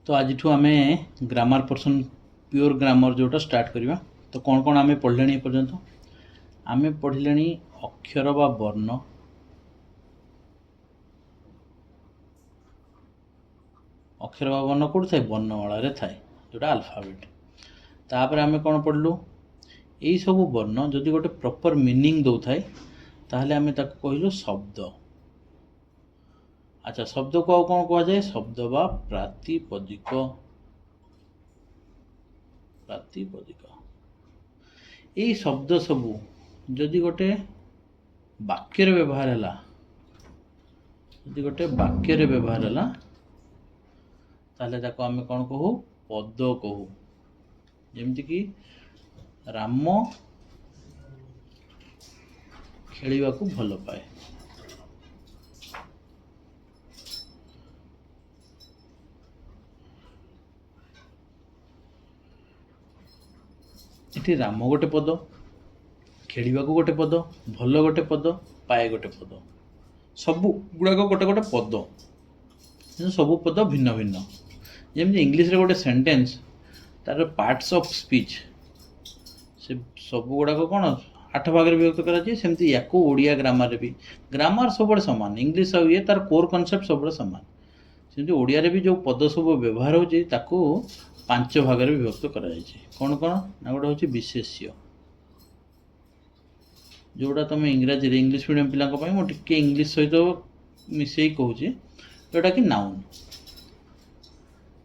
तो आज आम ग्रामर पर्सन प्योर ग्रामर जोटा स्टार्ट करवा। तो कौन कौन आम पढ़ले एपर्यंत आम पढ़ले अक्षर बा वर्ण, अक्षर बा वर्ण कौट थाए वर्णमाला थाए जोटा अल्फाबेट। तापर आम कौन पढ़लु यही सब वर्ण जदि गोटे प्रॉपर मीनिंग दौ थाए ताहले आम ताको कहलु शब्द। अच्छा, शब्द को आउ कौन कह जाए शब्द बा प्रातिपदिक। प्रातिपदिक यही शब्द सबू जदि गोटे वाक्यर व्यवहार है, जदि गोटे वाक्यर व्यवहार है ताहले ताको आम कौन कहू पद कहू। जमती कि राम खेलिबा को भल पाए, इति राम गोटे पद, खेलिबा को गोटे पद, भल गोटे पद, पाए गोटे पद, सबू गुड़ाक गोटे गोटे पद, सबू पद भिन्न भिन्न। जमी इंग्लीश रे गोटे सेंटेंस तार पार्ट्स ऑफ स्पीच से सब गुड़ाक कौन 8 भाग विभक्त कर सेमती या ओडिया ग्रामर रे भी ग्रामर सब सामान, इंग्लीश और ये तार कोर कॉन्सेप्ट सब सामान। सेमती ओडिया रे भी जो पद सब व्यवहार होची ताको 5 भाग विभक्त कर कौन कौन ना गोटे हूँ विशेष्य, जोड़ा तुम इंग्राजी रे इंग्लीश मीडियम पिला मुझे इंग्लीश सहित मिसई कहूँ जोटा कि नाउन।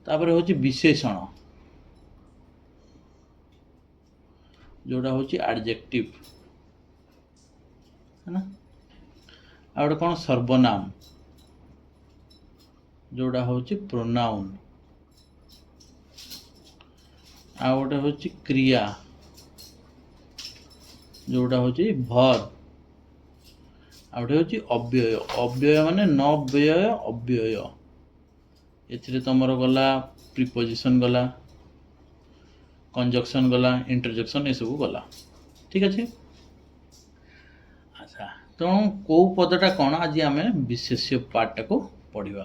तापर हूँ विशेषण जोड़ा हूँ एडजेक्टिव है ना। आ गोटे कौन सर्वनाम जोड़ा हूँ प्रोनाउन। आ गोटे हूँ क्रिया जोड़ा हूँ भर। आ गोटे हूँ अव्यय, अव्यय माने न व्यय अव्यय। एथिरे तमर गला प्रिपोजिशन गला, कंजक्शन गला, इंटरजेक्शन ये सब गला। ठीक अच्छे। अच्छा, तेणु कौ पदटा कौन आज आम विशेष्य पार्टा को पढ़ा।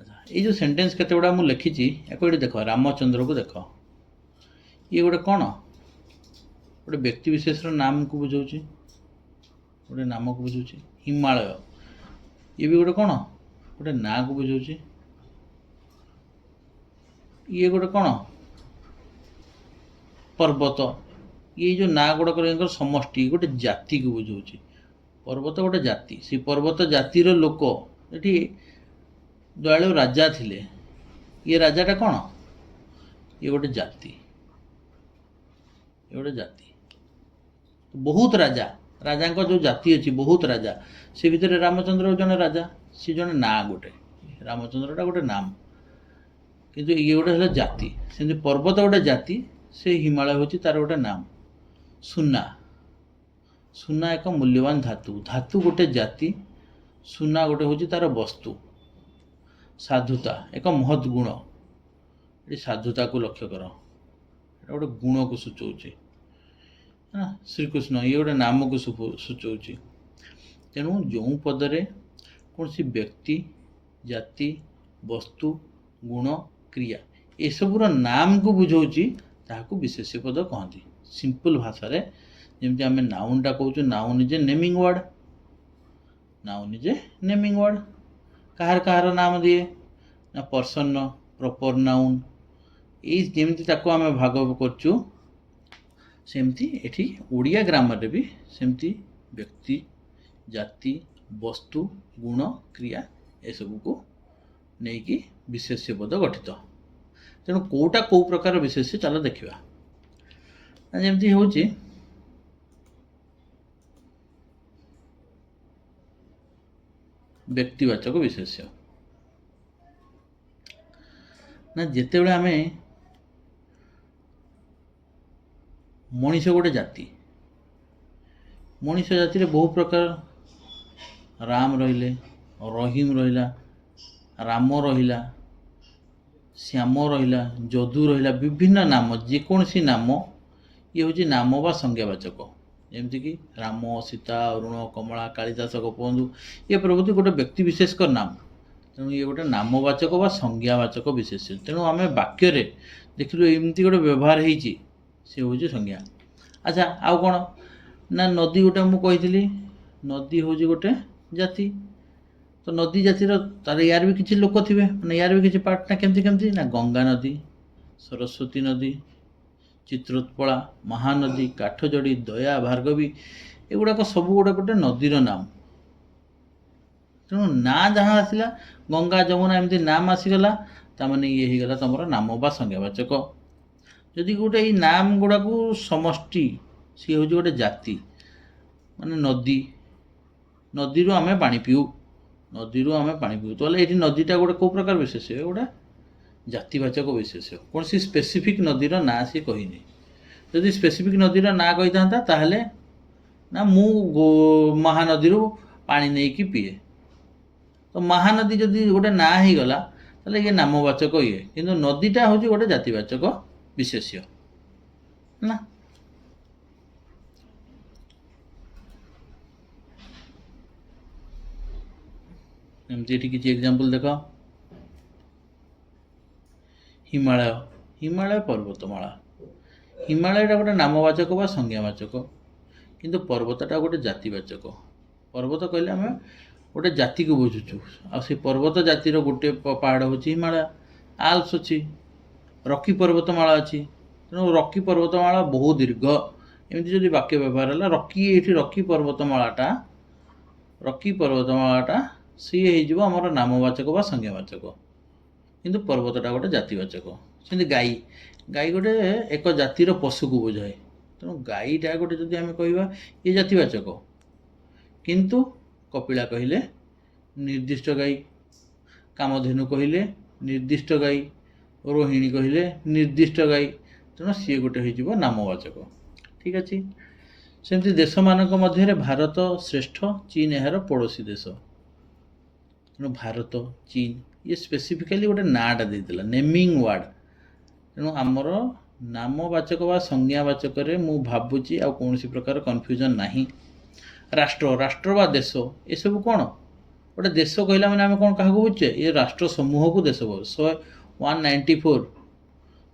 अच्छा, ये जो सेंटेंस केते गुड़ा मुझे लिखी ये देख रामचंद्र को देख, ये गोटे कौन गोटे व्यक्ति विशेष नाम को बुझाऊँ, गोटे नाम को बुझाऊँ। हिमालय ये भी गोटे कौन गोटे ना को बुझाऊँ। ये गोटे कौन पर्वत, ये जो ना गुड़ाक समष्टि गोटे जाति को बुझाऊँ। पर्वत गोटे जाति, से पर्वत जातिर लोक ये दयालु राजा थिले, ये राजाटा कौन ये गोटे जाति, ये गोटे जाति। बहुत राजा, राजा को जो जाति अच्छी बहुत राजा, से भितर रामचंद्र जन राजा, सी जन ना गोटे रामचंद्रटा गोटे नाम, किंतु ये गोटे है जाति। सेमती पर्वत गोटे जाति, से हिमालय हूँ तार गोटे नाम। सुना, सुना एक मूल्यवान धातु, धातु गोटे जाति, सुना गोटे हूँ तार वस्तु। साधुता एक महत् गुण, ये साधुता को लक्ष्य कर गोटे गुण को सूचौचे है। श्रीकृष्ण ये गोटे नाम को सूचौचे। तेणु जो पदरे कौन सी व्यक्ति जाति वस्तु गुण क्रिया ये सबूर नाम को बुझाऊँ ताकू विशेष्य पद कहती। सिंपल भाषा रे जमती आम नाउनटा कहूँ, noun is a naming word, noun is a naming word. कहार कहार नाम दिए ना पर्सन प्रॉपर नाउन, ये जमती ताको आम भाग करचु सेमती एठी ओडिया ग्रामर रे भी सेमती व्यक्ति जाति वस्तु गुण क्रिया ये सब को नहीं कि विशेष्य पद गठित। तेणु कौटा कौ प्रकार विशेष्य चल देखा। जमती हूँ व्यक्तिवाचक विशेष्य ना, जिते बड़े आम मनीष गोटे जाति, मनीष जाति रे बहु प्रकार राम रहिले, रहीम रहिला, राम रहिला, श्याम रहिला, जदू रहिला, विभिन्न नाम जेकोसी नाम ये हूँ नाम बा संज्ञावाचक। जमती कि राम सीता अरुण कमला कालिदास गोपबंधु ये प्रभृति गोटे व्यक्ति विशेष नाम। ତେଣୁ ଇଏ ଗୋଟେ ନାମବାଚକ ବା ସଂଜ୍ଞାବାଚକ ବିଶେଷ୍ୟ। ତେଣୁ ଆମେ ବାକ୍ୟରେ ଦେଖିଲୁ ଏମିତି ଗୋଟେ ବ୍ୟବହାର ହେଇଛି, ସେ ହେଉଛି ସଂଜ୍ଞା। ଆଚ୍ଛା, ଆଉ କ'ଣ ନା ନଦୀ ଗୋଟେ ମୁଁ କହିଥିଲି, ନଦୀ ହେଉଛି ଗୋଟେ ଜାତି। ତ ନଦୀ ଜାତିର ତାର ୟାର ବି କିଛି ଲୋକ ଥିବେ, ମାନେ ୟାର ବି କିଛି ପାର୍ଟ। ନା କେମିତି କେମିତି ନା ଗଙ୍ଗା ନଦୀ, ସରସ୍ୱତୀ ନଦୀ, ଚିତ୍ରୋତ୍ପଳା, ମହାନଦୀ, କାଠଯୋଡ଼ି, ଦୟା, ଭାର୍ଗବୀ, ଏଗୁଡ଼ାକ ସବୁ ଗୋଟେ ଗୋଟେ ନଦୀର ନାମ। ତେଣୁ ନାଁ ଯାହା ଆସିଲା, ଗଙ୍ଗା, ଯମୁନା ଏମିତି ନାମ ଆସିଗଲା, ତାମାନେ ଇଏ ହେଇଗଲା ତୁମର ନାମ ବା ସଂଜ୍ଞାବାଚକ। ଯଦି ଗୋଟେ ଏଇ ନାମ ଗୁଡ଼ାକୁ ସମଷ୍ଟି, ସିଏ ହେଉଛି ଗୋଟେ ଜାତି। ମାନେ ନଦୀ, ନଦୀରୁ ଆମେ ପାଣି ପିଉ, ନଦୀରୁ ଆମେ ପାଣି ପିଉ, ତାହେଲେ ଏଠି ନଦୀଟା ଗୋଟେ କେଉଁ ପ୍ରକାର ବିଶେଷ୍ୟ? ଗୋଟେ ଜାତିବାଚକ ବିଶେଷ୍ୟ। କୌଣସି ସ୍ପେସିଫିକ୍ ନଦୀର ନାଁ ସିଏ କହିନି। ଯଦି ସ୍ପେସିଫିକ୍ ନଦୀର ନାଁ କହିଥାନ୍ତା ତାହେଲେ ନା ମୁଁ ମହାନଦୀରୁ ପାଣି ନେଇକି ପିଏ। ତ ମହାନଦୀ ଯଦି ଗୋଟେ ନାଁ ହେଇଗଲା ତାହେଲେ ଇଏ ନାମବାଚକ ଇଏ, କିନ୍ତୁ ନଦୀଟା ହେଉଛି ଗୋଟେ ଜାତିବାଚକ ବିଶେଷ୍ୟ ନା। ଏମିତି ଏଠି କିଛି ଏକ୍ଜାମ୍ପଲ୍ ଦେଖ। ହିମାଳୟ, ହିମାଳୟ ପର୍ବତମାଳା। ହିମାଳୟଟା ଗୋଟେ ନାମବାଚକ ବା ସଂଜ୍ଞାବାଚକ, କିନ୍ତୁ ପର୍ବତଟା ଗୋଟେ ଜାତିବାଚକ। ପର୍ବତ କହିଲେ ଆମେ ଗୋଟେ ଜାତିକୁ ବୁଝୁଛୁ, ଆଉ ସେ ପର୍ବତ ଜାତିର ଗୋଟେ ପାହାଡ଼ ହେଉଛି ହିମାଳୟ। ଆଲ୍ପସ୍ ଅଛି, ରକି ପର୍ବତମାଳା ଅଛି। ତେଣୁ ରକି ପର୍ବତମାଳା ବହୁ ଦୀର୍ଘ, ଏମିତି ଯଦି ବାକ୍ୟ ବ୍ୟବହାର ହେଲା, ରକି ଏଇଠି ରକି ପର୍ବତମାଳାଟା ସିଏ ହେଇଯିବ ଆମର ନାମବାଚକ ବା ସଂଜ୍ଞାବାଚକ, କିନ୍ତୁ ପର୍ବତଟା ଗୋଟେ ଜାତିବାଚକ। ସେମିତି ଗାଈ, ଗାଈ ଗୋଟେ ଏକ ଜାତିର ପଶୁକୁ ବୁଝାଏ। ତେଣୁ ଗାଈଟା ଗୋଟେ ଯଦି ଆମେ କହିବା ଇଏ ଜାତିବାଚକ, କିନ୍ତୁ କପିଳା କହିଲେ ନିର୍ଦ୍ଦିଷ୍ଟ ଗାଈ, କାମଧେନୁ କହିଲେ ନିର୍ଦ୍ଦିଷ୍ଟ ଗାଈ, ରୋହିଣୀ କହିଲେ ନିର୍ଦ୍ଦିଷ୍ଟ ଗାଈ, ତେଣୁ ସିଏ ଗୋଟେ ହେଇଯିବ ନାମବାଚକ। ଠିକ୍ ଅଛି। ସେମିତି ଦେଶମାନଙ୍କ ମଧ୍ୟରେ ଭାରତ ଶ୍ରେଷ୍ଠ, ଚୀନ ଏହାର ପଡ଼ୋଶୀ ଦେଶ। ତେଣୁ ଭାରତ, ଚୀନ, ଇଏ ସ୍ପେସିଫିକାଲି ଗୋଟେ ନାଁଟା ଦେଇଥିଲା, ନେମିଂ ୱାର୍ଡ଼। ତେଣୁ ଆମର ନାମବାଚକ ବା ସଂଜ୍ଞାବାଚକରେ ମୁଁ ଭାବୁଛି ଆଉ କୌଣସି ପ୍ରକାର କନଫ୍ୟୁଜନ୍ ନାହିଁ। ରାଷ୍ଟ୍ର, ରାଷ୍ଟ୍ର ବା ଦେଶ, ଏସବୁ କ'ଣ? ଗୋଟେ ଦେଶ କହିଲା ମାନେ ଆମେ କ'ଣ କାହାକୁ ବୁଝୁଛେ? ଏ ରାଷ୍ଟ୍ର ସମୂହକୁ ଦେଶ ଭାବୁ। 194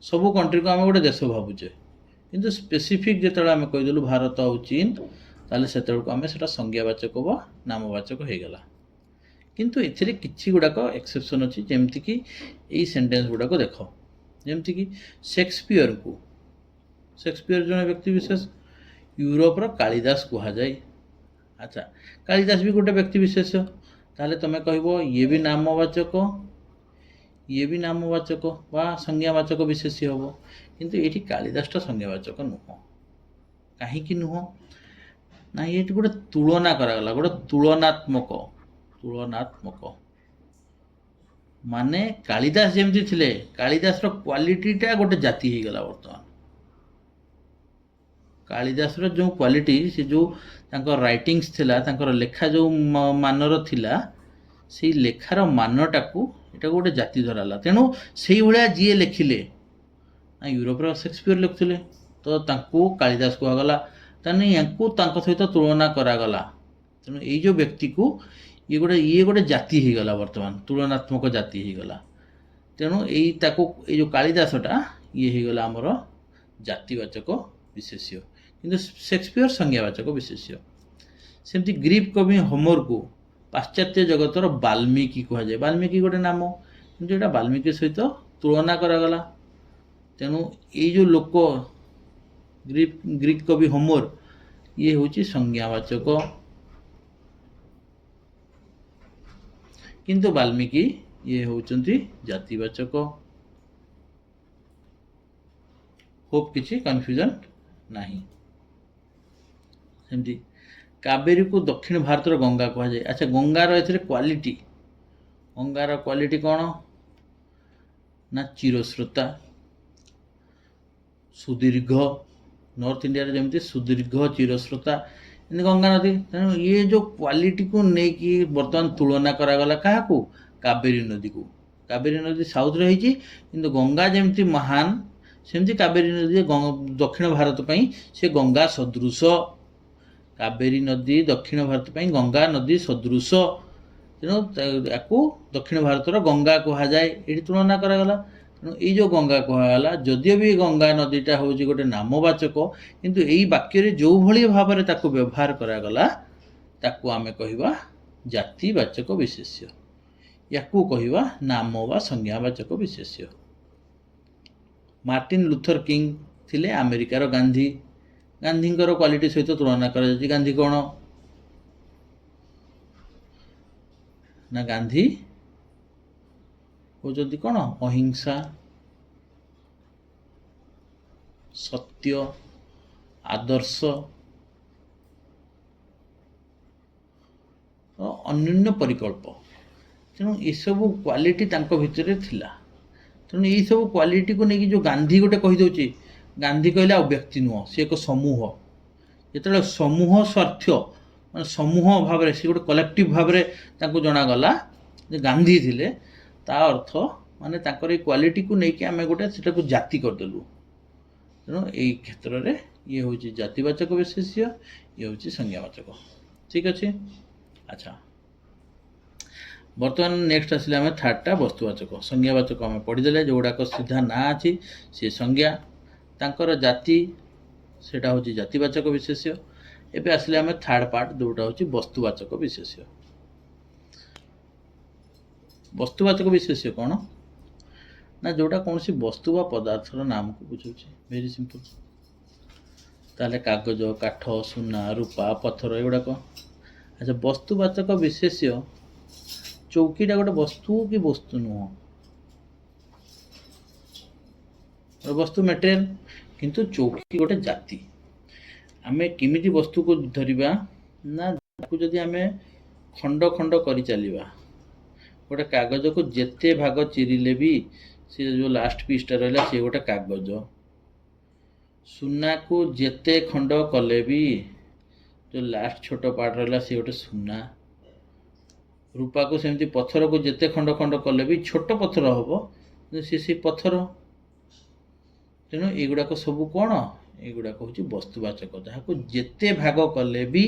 ସବୁ କଣ୍ଟ୍ରିକୁ ଆମେ ଗୋଟେ ଦେଶ ଭାବୁଛେ, କିନ୍ତୁ ସ୍ପେସିଫିକ୍ ଯେତେବେଳେ ଆମେ କହିଦେଲୁ ଭାରତ ଆଉ ଚୀନ, ତାହେଲେ ସେତେବେଳକୁ ଆମେ ସେଟା ସଂଜ୍ଞାବାଚକ ବା ନାମବାଚକ ହେଇଗଲା। କିନ୍ତୁ ଏଥିରେ କିଛି ଗୁଡ଼ାକ ଏକ୍ସେପ୍ସନ୍ ଅଛି, ଯେମିତିକି ଏଇ ସେଣ୍ଟେନ୍ସ ଗୁଡ଼ାକ ଦେଖ। ଯେମିତିକି ସେକ୍ସପିୟର ଜଣେ ବ୍ୟକ୍ତିବିଶେଷ, ୟୁରୋପର କାଳିଦାସ କୁହାଯାଏ। ଆଚ୍ଛା, କାଳିଦାସ ବି ଗୋଟେ ବ୍ୟକ୍ତିବିଶେଷ, ତାହେଲେ ତୁମେ କହିବ ଇଏ ବି ନାମବାଚକ, ଇଏ ବି ନାମବାଚକ ବା ସଂଜ୍ଞାବାଚକ ବିଶେଷ୍ୟ ହେବ। କିନ୍ତୁ ଏଇଠି କାଳିଦାସଟା ସଂଜ୍ଞାବାଚକ ନୁହଁ। କାହିଁକି ନୁହଁ? ନା ଏଇଠି ଗୋଟେ ତୁଳନା କରାଗଲା, ଗୋଟେ ତୁଳନାତ୍ମକ। ମାନେ କାଳିଦାସ ଯେମିତି ଥିଲେ, କାଳିଦାସର କ୍ୱାଲିଟିଟା ଗୋଟେ ଜାତି ହେଇଗଲା। ବର୍ତ୍ତମାନ କାଳିଦାସର ଯେଉଁ କ୍ୱାଲିଟି, ସେ ଯେଉଁ ତାଙ୍କ ରାଇଟିଂସ୍ ଥିଲା, ତାଙ୍କର ଲେଖା ଯେଉଁ ମାନର ଥିଲା, ସେଇ ଲେଖାର ମାନଟାକୁ ଏଟାକୁ ଗୋଟେ ଜାତି ଧରାଲା। ତେଣୁ ସେଇଭଳିଆ ଯିଏ ଲେଖିଲେ, ନା ୟୁରୋପର ସେକ୍ସପିୟର ଲେଖୁଥିଲେ, ତ ତାଙ୍କୁ କାଳିଦାସ କୁହାଗଲା। ତାହେଲେ ୟାଙ୍କୁ ତାଙ୍କ ସହିତ ତୁଳନା କରାଗଲା। ତେଣୁ ଏଇ ଯେଉଁ ବ୍ୟକ୍ତିକୁ ଇଏ ଗୋଟେ ଜାତି ହେଇଗଲା, ବର୍ତ୍ତମାନ ତୁଳନାତ୍ମକ ଜାତି ହେଇଗଲା। ତେଣୁ ଏଇ ଯେଉଁ କାଳିଦାସଟା ଇଏ ହେଇଗଲା ଆମର ଜାତିବାଚକ ବିଶେଷ୍ୟ, କିନ୍ତୁ ସେକ୍ସପିୟର ସଂଜ୍ଞାବାଚକ ବିଶେଷ୍ୟ। ସେମିତି ଗ୍ରୀକ୍ କବି ହୋମରକୁ ପାଶ୍ଚାତ୍ୟ ଜଗତର ବାଲ୍ମୀକି କୁହାଯାଏ। ବାଲ୍ମୀକି ଗୋଟେ ନାମ, କିନ୍ତୁ ଏଇଟା ବାଲ୍ମୀକି ସହିତ ତୁଳନା କରାଗଲା। ତେଣୁ ଏଇ ଯେଉଁ ଲୋକ ଗ୍ରୀକ୍ କବି ହୋମର, ଇଏ ହେଉଛି ସଂଜ୍ଞାବାଚକ, କିନ୍ତୁ ବାଲ୍ମୀକି ଇଏ ହେଉଛନ୍ତି ଜାତିବାଚକ। ହୋପ୍ କିଛି କନଫ୍ୟୁଜନ୍ ନାହିଁ। ସେମିତି କାବେରୀକୁ ଦକ୍ଷିଣ ଭାରତର ଗଙ୍ଗା କୁହାଯାଏ। ଆଚ୍ଛା, ଗଙ୍ଗାର ଏଥିରେ କ୍ୱାଲିଟି, ଗଙ୍ଗାର କ୍ୱାଲିଟି କ'ଣ? ନା ଚିରସ୍ରୋତା, ସୁଦୀର୍ଘ। ନର୍ଥ ଇଣ୍ଡିଆରେ ଯେମିତି ସୁଦୀର୍ଘ, ଚିରସ୍ରୋତା, ଏମିତି ଗଙ୍ଗା ନଦୀ। ତେଣୁ ଇଏ ଯେଉଁ କ୍ୱାଲିଟିକୁ ନେଇକି ବର୍ତ୍ତମାନ ତୁଳନା କରାଗଲା କାହାକୁ? କାବେରୀ ନଦୀକୁ। କାବେରୀ ନଦୀ ସାଉଥରେ ହେଇଛି, କିନ୍ତୁ ଗଙ୍ଗା ଯେମିତି ମହାନ, ସେମିତି କାବେରୀ ନଦୀ ଦକ୍ଷିଣ ଭାରତ ପାଇଁ ସେ ଗଙ୍ଗା ସଦୃଶ। କାବେରୀ ନଦୀ ଦକ୍ଷିଣ ଭାରତ ପାଇଁ ଗଙ୍ଗା ନଦୀ ସଦୃଶ। ତେଣୁ ୟାକୁ ଦକ୍ଷିଣ ଭାରତର ଗଙ୍ଗା କୁହାଯାଏ, ଏଠି ତୁଳନା କରାଗଲା। ତେଣୁ ଏଇ ଯେଉଁ ଗଙ୍ଗା କୁହାଗଲା, ଯଦିଓ ବି ଗଙ୍ଗା ନଦୀଟା ହେଉଛି ଗୋଟେ ନାମବାଚକ, କିନ୍ତୁ ଏଇ ବାକ୍ୟରେ ଯେଉଁଭଳି ଭାବରେ ତାକୁ ବ୍ୟବହାର କରାଗଲା ତାକୁ ଆମେ କହିବା ଜାତିବାଚକ ବିଶେଷ୍ୟ, ୟାକୁ କହିବା ନାମ ବା ସଂଜ୍ଞାବାଚକ ବିଶେଷ୍ୟ। ମାର୍ଟିନ୍ ଲୁଥର କିଙ୍ଗ ଥିଲେ ଆମେରିକାର ଗାନ୍ଧୀ। ଗାନ୍ଧୀଙ୍କର କ୍ୱାଲିଟି ସହିତ ତୁଳନା କରାଯାଉଛି। ଗାନ୍ଧୀ କ'ଣ ନା ଗାନ୍ଧୀ ହେଉଛନ୍ତି କ'ଣ ଅହିଂସା, ସତ୍ୟ, ଆଦର୍ଶ, ଅନନ୍ୟ ପରିକଳ୍ପ। ତେଣୁ ଏସବୁ କ୍ୱାଲିଟି ତାଙ୍କ ଭିତରେ ଥିଲା। ତେଣୁ ଏଇସବୁ କ୍ୱାଲିଟିକୁ ନେଇକି ଯେଉଁ ଗାନ୍ଧୀ ଗୋଟେ କହିଦେଉଛି, ଗାନ୍ଧୀ କହିଲେ ଆଉ ବ୍ୟକ୍ତି ନୁହଁ, ସେ ଏକ ସମୂହ। ଯେତେବେଳେ ସମୂହ ସ୍ୱାର୍ଥ ମାନେ ସମୂହ ଭାବରେ ସେ ଗୋଟେ କଲେକ୍ଟିଭ ଭାବରେ ତାଙ୍କୁ ଜଣାଗଲା ଯେ ଗାନ୍ଧୀ ଥିଲେ, ତା ଅର୍ଥ ମାନେ ତାଙ୍କର ଏଇ କ୍ୱାଲିଟିକୁ ନେଇକି ଆମେ ଗୋଟେ ସେଟାକୁ ଜାତି କରିଦେଲୁ। ତେଣୁ ଏଇ କ୍ଷେତ୍ରରେ ଇଏ ହେଉଛି ଜାତିବାଚକ ବିଶେଷ୍ୟ, ଇଏ ହେଉଛି ସଂଜ୍ଞାବାଚକ। ଠିକ୍ ଅଛି। ଆଚ୍ଛା, ବର୍ତ୍ତମାନ ନେକ୍ସଟ ଆସିଲେ ଆମେ ଥାର୍ଡ଼ଟା ବସ୍ତୁବାଚକ। ସଂଜ୍ଞାବାଚକ ଆମେ ପଢ଼ିଦେଲେ, ଯେଉଁଗୁଡ଼ାକ ସିଧା ନାଁ ଅଛି ସେ ସଂଜ୍ଞା, ତାଙ୍କର ଜାତି ସେଇଟା ହେଉଛି ଜାତିବାଚକ ବିଶେଷ୍ୟ। ଏବେ ଆସିଲେ ଆମେ ଥାର୍ଡ଼ ପାର୍ଟ, ଯେଉଁଟା ହେଉଛି ବସ୍ତୁବାଚକ ବିଶେଷ୍ୟ। ବସ୍ତୁବାଚକ ବିଶେଷ୍ୟ କ'ଣ ନା ଯେଉଁଟା କୌଣସି ବସ୍ତୁ ବା ପଦାର୍ଥର ନାମକୁ ବୁଝାଉଛି। Very simple. ତାହେଲେ କାଗଜ, କାଠ, ସୁନା, ରୂପା, ପଥର ଏଗୁଡ଼ାକ। ଆଚ୍ଛା, ବସ୍ତୁବାଚକ ବିଶେଷ୍ୟ, ଚୌକିଟା ଗୋଟେ ବସ୍ତୁ କି ବସ୍ତୁ ନୁହଁ? ବସ୍ତୁ ମେଟେରିଆଲ, କିନ୍ତୁ ଚୌକି ଗୋଟେ ଜାତି। ଆମେ କେମିତି ବସ୍ତୁକୁ ଧରିବା ନା ତାକୁ ଯଦି ଆମେ ଖଣ୍ଡ ଖଣ୍ଡ କରି ଚାଲିବା, ଗୋଟେ କାଗଜକୁ ଯେତେ ଭାଗ ଚିରିଲେ ବି ସେ ଯେଉଁ ଲାଷ୍ଟ ପିସ୍ଟା ରହିଲା ସେ ଗୋଟେ କାଗଜ। ସୁନାକୁ ଯେତେ ଖଣ୍ଡ କଲେ ବି ଯେଉଁ ଲାଷ୍ଟ ଛୋଟ ପାର୍ଟ ରହିଲା ସେ ଗୋଟେ ସୁନା। ରୂପାକୁ ସେମିତି ପଥରକୁ ଯେତେ ଖଣ୍ଡ ଖଣ୍ଡ କଲେ ବି ଛୋଟ ପଥର ହେବ, କିନ୍ତୁ ସେ ସେଇ ପଥର। ତେଣୁ ଏଗୁଡ଼ାକ ସବୁ କ'ଣ? ଏଗୁଡ଼ାକ ହେଉଛି ବସ୍ତୁବାଚକ, ଯାହାକୁ ଯେତେ ଭାଗ କଲେ ବି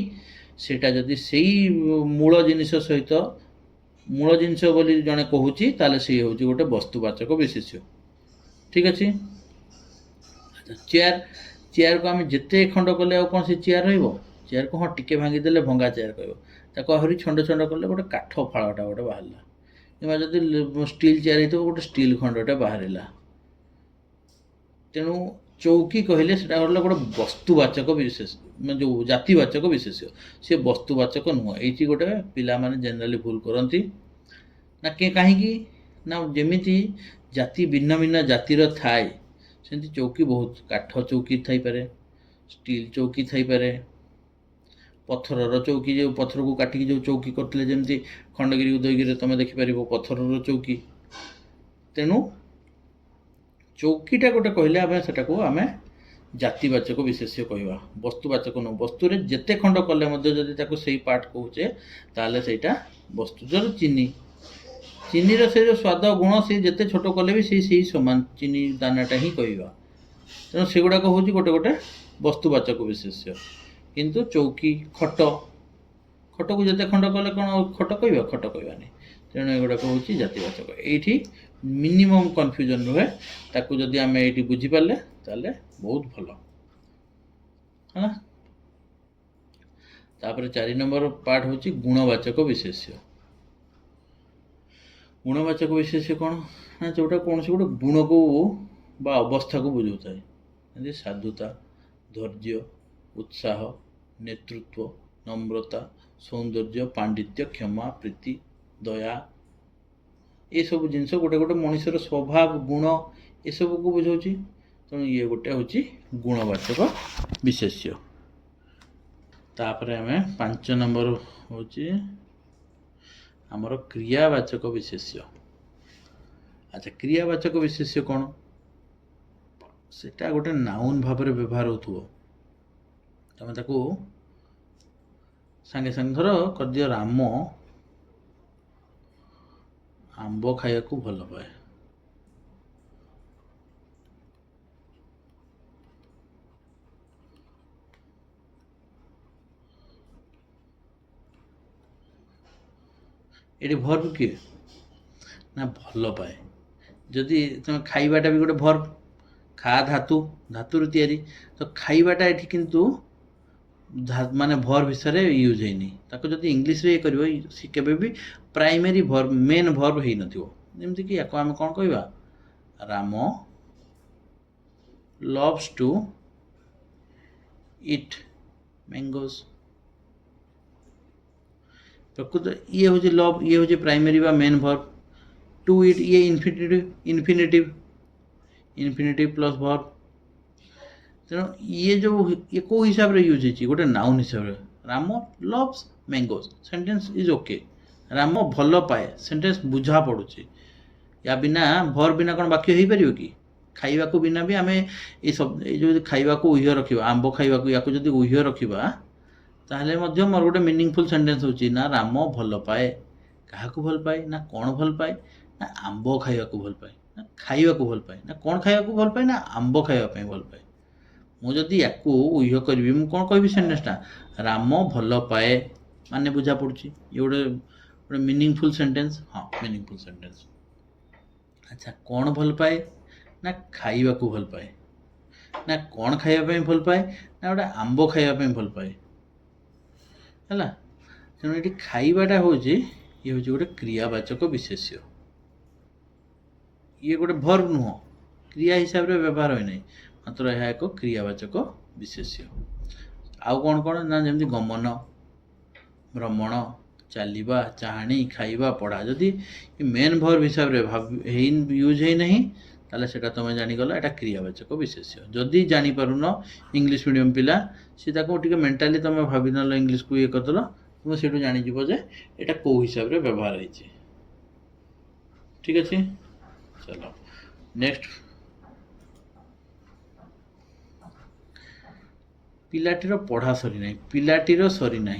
ସେଇଟା ଯଦି ସେଇ ମୂଳ ଜିନିଷ ସହିତ, ମୂଳ ଜିନିଷ ବୋଲି ଜଣେ କହୁଛି, ତାହେଲେ ସେ ହେଉଛି ଗୋଟେ ବସ୍ତୁବାଚକ ବିଶେଷ୍ୟ। ଠିକ୍ ଅଛି। ଚେୟାର, ଚେୟାରକୁ ଆମେ ଯେତେ ଖଣ୍ଡ କଲେ ଆଉ କ'ଣ ସେ ଚେୟାର ରହିବ? ଚେୟାରକୁ ହଁ ଟିକେ ଭାଙ୍ଗିଦେଲେ ଭଙ୍ଗା ଚେୟାର କହିବ, ତାକୁ ଆହୁରି ଛଣ୍ଡ ଛଣ୍ଡ କଲେ ଗୋଟେ କାଠ ଫାଳଟା ଗୋଟେ ବାହାରିଲା। କିମ୍ବା ଯଦି ଷ୍ଟିଲ୍ ଚେୟାର ହେଇଥିବ ଗୋଟେ ଷ୍ଟିଲ୍ ଖଣ୍ଡଟେ ବାହାରିଲା। ତେଣୁ ଚୌକି କହିଲେ ସେଟା ହେଲା ଗୋଟେ ବସ୍ତୁବାଚକ ବିଶେଷ, ମାନେ ଯେଉଁ ଜାତିବାଚକ ବିଶେଷ୍ୟ, ସେ ବସ୍ତୁବାଚକ ନୁହଁ। ଏଇଠି ଗୋଟେ ପିଲାମାନେ ଜେନେରାଲି ଭୁଲ କରନ୍ତି ନା କାହିଁକି ନା ଯେମିତି ଜାତି ଭିନ୍ନ ଭିନ୍ନ ଜାତିର ଥାଏ, ସେମିତି ଚୌକି ବହୁତ, କାଠ ଚୌକି ଥାଇପାରେ, ଷ୍ଟିଲ୍ ଚୌକି ଥାଇପାରେ, ପଥରର ଚୌକି, ଯେଉଁ ପଥରକୁ କାଟିକି ଯେଉଁ ଚୌକି କରିଥିଲେ, ଯେମିତି ଖଣ୍ଡଗିରି ଉଦୟଗିରିରେ ତୁମେ ଦେଖିପାରିବ ପଥରର ଚୌକି। ତେଣୁ ଚୌକିଟା ଗୋଟେ କହିଲେ ଆମେ ସେଟାକୁ ଆମେ ଜାତିବାଚକ ବିଶେଷ୍ୟ କହିବା, ବସ୍ତୁବାଚକ ନୁହଁ। ବସ୍ତୁରେ ଯେତେ ଖଣ୍ଡ କଲେ ମଧ୍ୟ ଯଦି ତାକୁ ସେଇ ପାର୍ଟ କହୁଛେ, ତାହେଲେ ସେଇଟା ବସ୍ତୁ। ଯଦି ଚିନି, ଚିନିର ସେ ଯେଉଁ ସ୍ୱାଦ ଗୁଣ, ସେ ଯେତେ ଛୋଟ କଲେ ବି ସେଇ ସମାନ ଚିନି ଦାନାଟା ହିଁ କହିବା। ତେଣୁ ସେଗୁଡ଼ାକ ହେଉଛି ଗୋଟେ ଗୋଟେ ବସ୍ତୁବାଚକ ବିଶେଷ୍ୟ। କିନ୍ତୁ ଚୌକି, ଖଟ, ଖଟକୁ ଯେତେ ଖଣ୍ଡ କଲେ କ'ଣ ଖଟ କହିବା? ଖଟ କହିବାନି। ତେଣୁ ଏଗୁଡ଼ାକ ହେଉଛି ଜାତିବାଚକ। ଏଇଠି ମିନିମମ୍ କନଫ୍ୟୁଜନ୍ ରୁହେ, ତାକୁ ଯଦି ଆମେ ଏଇଠି ବୁଝିପାରିଲେ ତାହେଲେ ବହୁତ ଭଲ ହେଲା। ତାପରେ 4 ନମ୍ବର ପାର୍ଟ ହେଉଛି ଗୁଣବାଚକ ବିଶେଷ୍ୟ। ଗୁଣବାଚକ ବିଶେଷ୍ୟ କ'ଣ ନା ଯେଉଁଟା କୌଣସି ଗୋଟେ ଗୁଣକୁ ବା ଅବସ୍ଥାକୁ ବୁଝାଉଥାଏ, ଯେମିତି ସାଧୁତା, ଧୈର୍ଯ୍ୟ, ଉତ୍ସାହ, ନେତୃତ୍ୱ, ନମ୍ରତା, ସୌନ୍ଦର୍ଯ୍ୟ, ପାଣ୍ଡିତ୍ୟ, କ୍ଷମା, ପ୍ରୀତି, ଦୟା, ଏସବୁ ଜିନିଷ ଗୋଟେ ଗୋଟେ ମଣିଷର ସ୍ୱଭାବ, ଗୁଣ, ଏସବୁକୁ ବୁଝାଉଛି। ତେଣୁ ଇଏ ଗୋଟେ ହେଉଛି ଗୁଣବାଚକ ବିଶେଷ୍ୟ। ତାପରେ ଆମେ 5 ନମ୍ବର ହେଉଛି ଆମର କ୍ରିୟାବାଚକ ବିଶେଷ୍ୟ। ଆଚ୍ଛା, କ୍ରିୟାବାଚକ ବିଶେଷ୍ୟ କ'ଣ? ସେଟା ଗୋଟେ ନାଉନ୍ ଭାବରେ ବ୍ୟବହାର ହେଉଥିବ, ତମେ ତାକୁ ସାଙ୍ଗେ ସାଙ୍ଗେ ଧର କରିଦିଅ, ରାମ ଆମ୍ବ ଖାଇବାକୁ ଭଲ ପାଏ। ଏଠି ଭର୍ବ କିଏ ନା ଭଲ ପାଏ। ଯଦି ତୁମେ ଖାଇବାଟା ବି ଗୋଟେ ଭର୍ବ, ଖା ଧାତୁ, ଧାତୁରୁ ତିଆରି, ତ ଖାଇବାଟା ଏଠି କିନ୍ତୁ ମାନେ ଭର୍ବ ବିଷୟରେ ୟୁଜ୍ ହେଇନି। ତାକୁ ଯଦି ଇଂଲିଶରେ ଇଏ କରିବ ସେ କେବେ ବି ପ୍ରାଇମେରୀ ଭର୍ବ, ମେନ୍ ଭର୍ବ ହେଇନଥିବ। ଯେମିତିକି ୟାକୁ ଆମେ କ'ଣ କହିବା, Ram loves to eat mangoes। प्रकृत ये हूँ लव, ये हूँ प्राइमरी बा मेन भर्ब। टू इट ये इनफिनिटिव, इनफिनिटिव प्लस भर्ब। तेणु ये जो ये को हिसाब रे यूज होची, गोटे नाउन हिसाब रे। Ram loves mangoes, sentence is okay. Ram भल पाए, सेंटेंस बुझा पड़ुची। या बिना भर्ब बिना कौन वाक्य हो पार कि? खाइबा को बिना भी आम ये सब जो खाइबा को उह्य रखा, आंब खाइबा को या जब उह्य रखा, ताहले मध्य मोर गोटे मीनिंगफुल सेंटेंस होची ना राम भल पाए। क्या भल पाए ना कौन भल पाए ना आंब खाइबा को भल पाए ना खाइबा को भल पाए ना कौन खाइबा को भल पाए ना आंब खाइबा भल पाए। मुझे या उह्य करी मुझे कौन कह सेंटेंसटा, राम भल पाए माने बुझा पड़ी। ये गोटे मीनिंगफुल सेंटेंस, हाँ मीनिंगफुल सेंटेंस। अच्छा कौन भल पाए ना खाइबा को भल पाए ना कौन खाइबा भल पाए ना गोटे आंब खाइबा भल पाए है। तेणु ये खाइबाटा हूँ ये हूँ गोटे क्रियावाचक विशेष्य। ये गोटे भर्ब नुह, क्रिया हिसाब से व्यवहार होना, मात्र यह एक क्रियावाचक विशेष्य। आउ कौन कौन ना जमी गमन, भ्रमण, चलवा, चाहाणी, खाइबा, पढ़ा। जदि मेन भर्ब हिसाब से यूज है नहीं ताले सेटा तुम जानीगल एटा क्रियावाचक विशेष्य। जदि जानीपारुन इंग्लिश मीडियम पिला सी टे मेंटाली तुम भावी ना इंग्लिश को ये करदेल, तुम से जानीज जे एटा कौ हिसाब से व्यवहार है। ठीक अच्छे, चलो नेक्स्ट। पिलाटीर पढ़ा सरी ना, पिलाटीर सरी ना,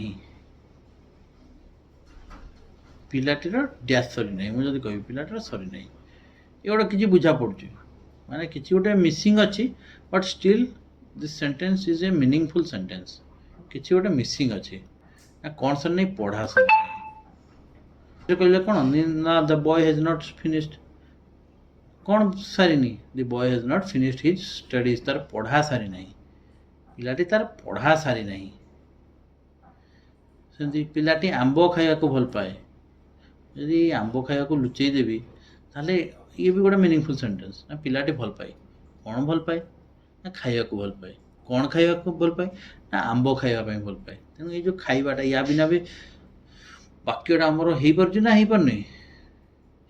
पिलाटीर डैश सरी ना। मुझे कह पिलाटीर सरी ना, ये गोटे किसी बुझा पड़ुची, माने किसी गोटे मिसिंग अच्छी, but still this sentence is a meaningful sentence. किसी गोटे मिसिंग अच्छी ना कौन सर नहीं पढ़ा सर कहले कौन ना the boy has not finished, कौन सारी the boy has not finished his studies, तार पढ़ा सारी ना, पिलाटी तार पढ़ा सारी ना। सेमती पिलाटी आंब खाइबा को भल पाए, यदि आंब खाइबा को लुचेई देवी ताले ये भी गोटे मीनिंगफुल सेंटेंस ना। पिलाटी भल पाए, कौन भल पाए ना खाइबा को भल पाए, कौन खाइबा को भल पाए ना आंब खाइबा भल पाए। तेणु ये जो खाइबाटा या बिना भी वाक्यटा आमर हो पार ना हो पारनी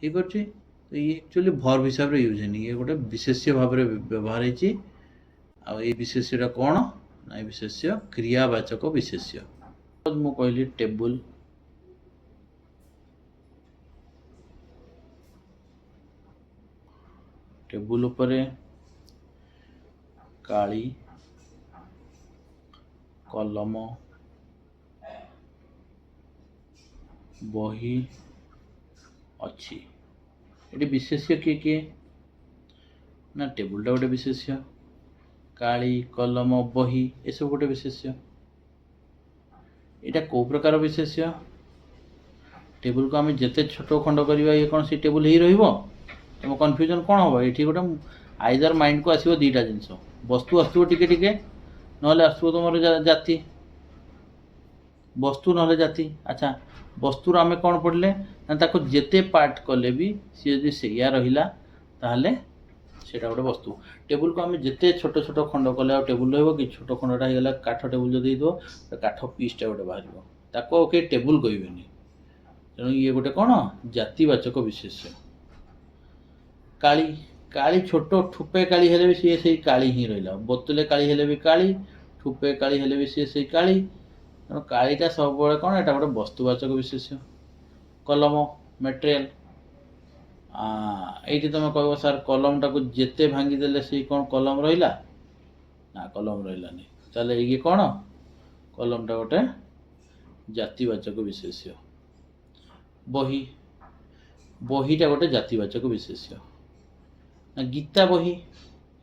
हो पार, तो ये एक्चुअली भर्ब हिसाब से यूज है, ये गोटे विशेष्य भाव में व्यवहार है। आ विशेष्यटा कौन ना विशेष्य क्रियावाचक विशेष्य। मु कहली टेबुल, टेबुल उपरे काली, कलम, बही अच्छी। ये विशेष्य किए किए ना टेबुलटा गोटे विशेष्य, काली, कलम, बही ये सब गोटे विशेष्य। यहाँ कौ प्रकार विशेष्य, टेबुल को आम जिते छोट खंड करवा ये कौन सी टेबुल ही रही, तुम कन्फ्यूजन कौन हम ये गोटे आइदर माइंड को आसो दुईटा जिनस, वस्तु आसो टिके टिके ना आसो तुम जाति, वस्तु ना जाति। अच्छा वस्तुर आम कौन पढ़ले ना ताको जेते पार्ट कले भी सी यदि से रहा ताहले सेटा गोटे वस्तु। टेबुल को आम जिते छोट छोट खंड कले टेबुल रही कि छोट खंडटा होगा काठ टेबुल जदि दो काठ पीसटा गोटे बाहर ताको के टेबुल कहबेनि। तेणु ये गोटे कौन जातिवाचक विशेष्य। काली, काली छोट ठुपे काली हेले भी सी से काली ही रहा, बोतले काली हेले भी काली, ठुपे काली हेले भी सी से काली। तेणु कालीटा सब कौन एटा गोटे वस्तुवाचक विशेष्य। कलम मटेरियल, ये तुम कह सार कलमटा को जिते भांगीदे सी कौन कलम रहा ना कलम रही, ताले ये कौन कलमटा गोटे जातिवाचक विशेष्य। बही, बहीटा गोटे जातिवाचक विशेष्य। गीता बही,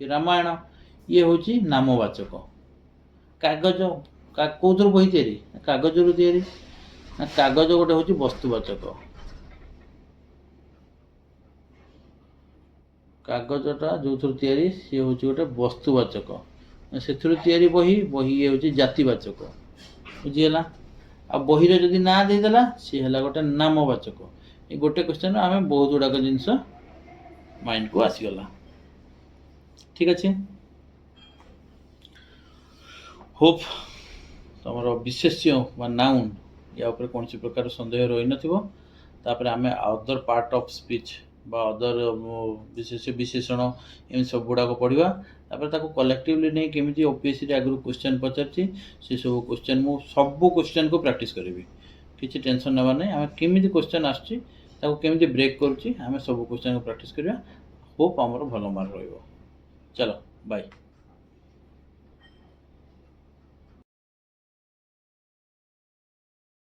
रामायण ये हूँ नामवाचक। कागज, कौर बही तैयारी कागज रू तैयारी ना, कागज गोटे हूँ वस्तुवाचक। କାଗଜଟା ଯେଉଁଥିରୁ ତିଆରି ସିଏ ହେଉଛି ଗୋଟେ ବସ୍ତୁବାଚକ, ସେଥିରୁ ତିଆରି ବହି, ବହି ଇଏ ହେଉଛି ଜାତିବାଚକ, ବୁଝିହେଲା। ଆଉ ବହିର ଯଦି ନାଁ ଦେଇଦେଲା ସିଏ ହେଲା ଗୋଟେ ନାମବାଚକ। ଏ ଗୋଟେ କ୍ୱେଶ୍ଚନ୍ରେ ଆମେ ବହୁତ ଗୁଡ଼ାକ ଜିନିଷ ମାଇଣ୍ଡକୁ ଆସିଗଲା। ଠିକ୍ ଅଛି, ହୋପ୍ ତୁମର ବିଶେଷ୍ୟ ବା ନାଉନ୍ ୟା ଉପରେ କୌଣସି ପ୍ରକାର ସନ୍ଦେହ ରହିନଥିବ। ତାପରେ ଆମେ ଅଦର ପାର୍ଟ ଅଫ୍ ସ୍ପିଚ୍ ବା ଅଦର ବିଶେଷ ବିଶେଷଣ ଏମିତି ସବୁ ଗୁଡ଼ାକ ପଢ଼ିବା। ତାପରେ ତାକୁ କଲେକ୍ଟିଭଲି ନେଇ କେମିତି OPSCରେ ଆଗରୁ କ୍ୱେଶ୍ଚନ୍ ପଚାରିଛି ସେସବୁ କ୍ୱେଶ୍ଚନ୍ ମୁଁ ସବୁ କ୍ୱେଶ୍ଚନ୍କୁ ପ୍ରାକ୍ଟିସ୍ କରିବି, କିଛି ଟେନସନ୍ ନେବାର ନାହିଁ। ଆମେ କେମିତି କ୍ୱେଶ୍ଚନ୍ ଆସୁଛି ତାକୁ କେମିତି ବ୍ରେକ୍ କରୁଛି ଆମେ ସବୁ କ୍ୱେଶ୍ଚନ୍କୁ ପ୍ରାକ୍ଟିସ୍ କରିବା। ହୋପ୍ ଆମର ଭଲ ମାର୍କ ରହିବ। ଚାଲ ବାଏ।